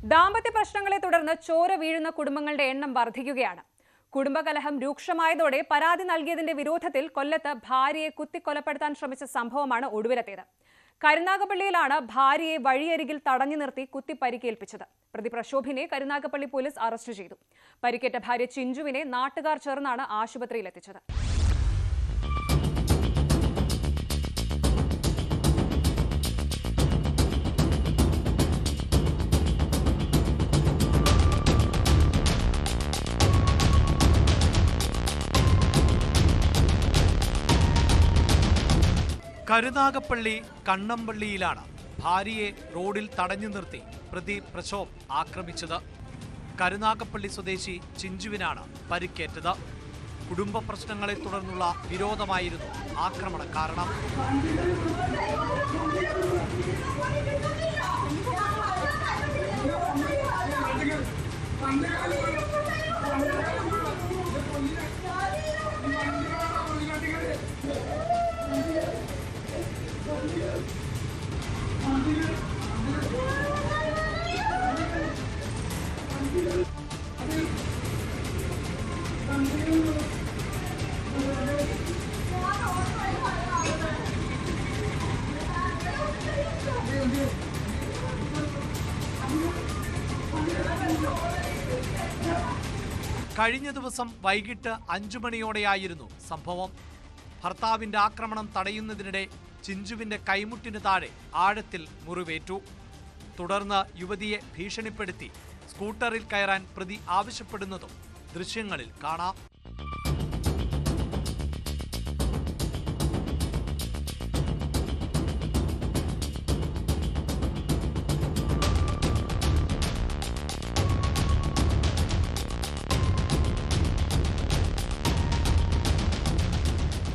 ദാമ്പത്യ പ്രശ്നങ്ങളെ തുടർന്ന് ചോര വീഴുന്ന കുടുംബങ്ങളുടെ എണ്ണം വർദ്ധിക്കുകയാണ്. കുടുംബകലഹം രൂക്ഷമായതോടെ പരാതി നൽകിയതിന്റെ വിരോധത്തിൽ കൊല്ലത്ത് ഭാര്യയെ കുത്തിക്കൊലപ്പെടുത്താൻ ശ്രമിച്ച സംഭവമാണ് ഒടുവിലത്തേത്. കരുനാഗപ്പള്ളിയിലാണ് ഭാര്യയെ വഴിയരികിൽ തടഞ്ഞു നിർത്തി കുത്തി പരിക്കേൽപ്പിച്ചത്. പ്രതി പ്രക്ഷോഭിനെ കരുനാഗപ്പള്ളി പോലീസ് അറസ്റ്റ് ചെയ്തു. പരിക്കേറ്റ ഭാര്യ ചിഞ്ചുവിനെ നാട്ടുകാർ ചേർന്നാണ് ആശുപത്രിയിലെത്തിച്ചത്. കരുനാഗപ്പള്ളി കണ്ണമ്പള്ളിയിലാണ് ഭാര്യയെ റോഡിൽ തടഞ്ഞു നിർത്തി പ്രതി പ്രക്ഷോഭ് ആക്രമിച്ചത്. കരുനാഗപ്പള്ളി സ്വദേശി ചിഞ്ചുവിനാണ് പരിക്കേറ്റത്. കുടുംബ പ്രശ്നങ്ങളെ തുടർന്നുള്ള വിരോധമായിരുന്നു ആക്രമണ കാരണം. കഴിഞ്ഞ ദിവസം വൈകിട്ട് 5 മണിയോടെയായിരുന്നു സംഭവം. ഭർത്താവിന്റെ ആക്രമണം തടയുന്നതിനിടെ ചിഞ്ചുവിന്റെ കൈമുട്ടിന് താഴെ ആഴത്തിൽ മുറിവേറ്റു. തുടർന്ന് യുവതിയെ ഭീഷണിപ്പെടുത്തി സ്കൂട്ടറിൽ കയറാൻ പ്രതി ആവശ്യപ്പെടുന്നതും ദൃശ്യങ്ങളിൽ കാണാം.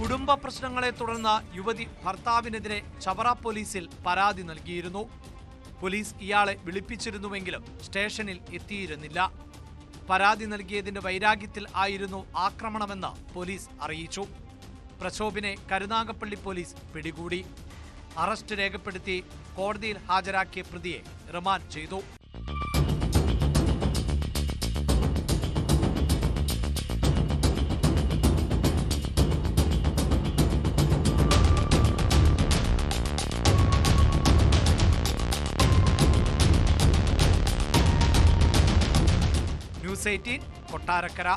കുടുംബ പ്രശ്നങ്ങളെ തുടർന്ന് യുവതി ഭർത്താവിനെതിരെ ചവറ പോലീസിൽ പരാതി നൽകിയിരുന്നു. പോലീസ് ഇയാളെ വിളിപ്പിച്ചിരുന്നുവെങ്കിലും സ്റ്റേഷനിൽ എത്തിയിരുന്നില്ല. പരാതി നൽകിയതിന്റെ വൈരാഗ്യത്തിൽ ആയിരുന്നു ആക്രമണമെന്ന് പോലീസ് അറിയിച്ചു. പ്രക്ഷോഭിനെ കരുനാഗപ്പള്ളി പോലീസ് പിടികൂടി. അറസ്റ്റ് രേഖപ്പെടുത്തി കോടതിയിൽ ഹാജരാക്കിയ പ്രതിയെ റിമാൻഡ് ചെയ്തു. ന്യൂസ് 18 കൊട്ടാരക്കര.